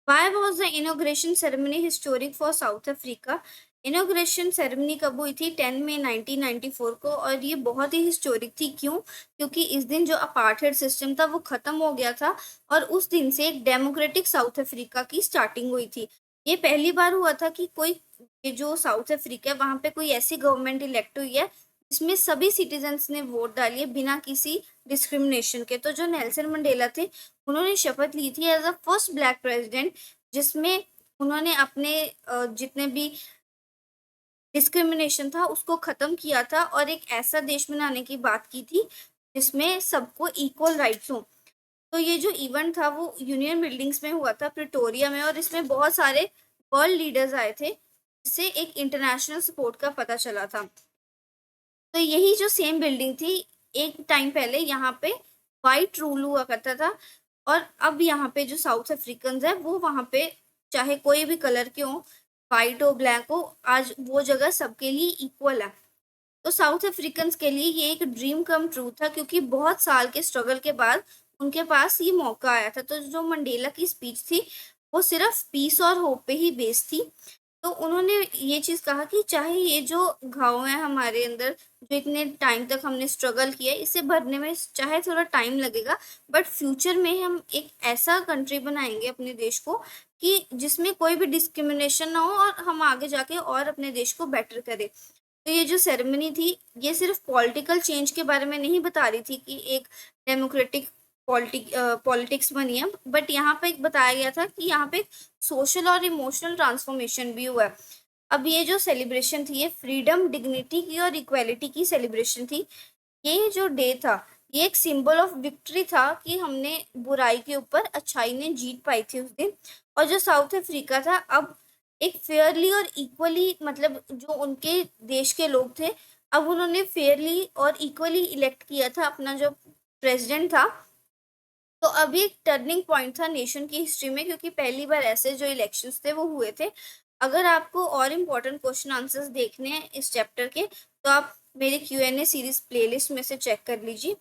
Why was the inauguration ceremony historic for South Africa? Inauguration ceremony कब हुई थी? 10 मई 1994 को, और ये बहुत ही हिस्टोरिक थी। क्यों? क्योंकि इस दिन जो अपार्थाइड सिस्टम था वो खत्म हो गया था, और उस दिन से एक डेमोक्रेटिक साउथ अफ्रीका की स्टार्टिंग हुई थी। ये पहली बार हुआ था कि कोई, ये जो साउथ अफ्रीका है वहां पे कोई ऐसी गवर्नमेंट इलेक्ट हुई है जिसमें सभी सिटीजन्स ने वोट डाली है बिना किसी डिस्क्रिमिनेशन के। तो जो नेल्सन मंडेला थे, उन्होंने शपथ ली थी as a first black president, जिसमें उन्होंने अपने जितने भी डिस्क्रिमिनेशन था उसको खत्म किया था, और एक ऐसा देश बनाने की बात की थी जिसमें सबको इक्वल राइट्स हों। तो ये जो इवेंट था वो यूनियन बिल्डिंग्स में हुआ था, प्रिटोरिया में, और इसमें बहुत सारे वर्ल्ड लीडर्स आए थे, जिससे एक इंटरनेशनल सपोर्ट का पता चला था। तो यही जो सेम बिल्डिंग थी, एक टाइम पहले यहाँ पे वाइट रूल हुआ करता था, और अब यहाँ पे जो साउथ अफ्रीकन है वो वहाँ पे चाहे कोई भी कलर के हो, वाइट हो ब्लैक हो, आज वो जगह सबके लिए इक्वल है। तो साउथ अफ्रीकन के लिए ये एक ड्रीम कम ट्रू था, क्योंकि बहुत साल के स्ट्रगल के बाद उनके पास ये मौका आया था। तो जो मंडेला की स्पीच थी वो सिर्फ पीस और होप पे ही बेस्ड थी। तो उन्होंने ये चीज कहा कि चाहे ये जो घाव है हमारे अंदर, जो इतने टाइम तक हमने स्ट्रगल किया, इसे भरने में चाहे थोड़ा टाइम लगेगा, बट फ्यूचर में हम एक ऐसा कंट्री बनाएंगे अपने देश को कि जिसमें कोई भी डिस्क्रिमिनेशन ना हो, और हम आगे जाके और अपने देश को बेटर करें। तो ये जो सेरेमनी थी, ये सिर्फ पॉलिटिकल चेंज के बारे में नहीं बता रही थी कि एक डेमोक्रेटिक पॉलिटिक्स बनी है, बट यहाँ पे एक बताया गया था कि यहाँ पे सोशल और इमोशनल ट्रांसफॉर्मेशन भी हुआ है। अब ये जो सेलिब्रेशन थी, ये फ्रीडम, डिग्निटी की और इक्वालिटी की सेलिब्रेशन थी। ये जो डे था, ये एक सिंबल ऑफ विक्ट्री था कि हमने बुराई के ऊपर अच्छाई ने जीत पाई थी उस दिन। और जो साउथ अफ्रीका था, अब एक फेयरली और इक्वली, मतलब जो उनके देश के लोग थे, अब उन्होंने फेयरली और इक्वली इलेक्ट किया था अपना जो प्रेसिडेंट था। तो अभी एक टर्निंग पॉइंट था नेशन की हिस्ट्री में, क्योंकि पहली बार ऐसे जो इलेक्शंस थे वो हुए थे। अगर आपको और इम्पोर्टेंट क्वेश्चन आंसर्स देखने हैं इस चैप्टर के, तो आप मेरे Q&A सीरीज प्लेलिस्ट में से चेक कर लीजिए।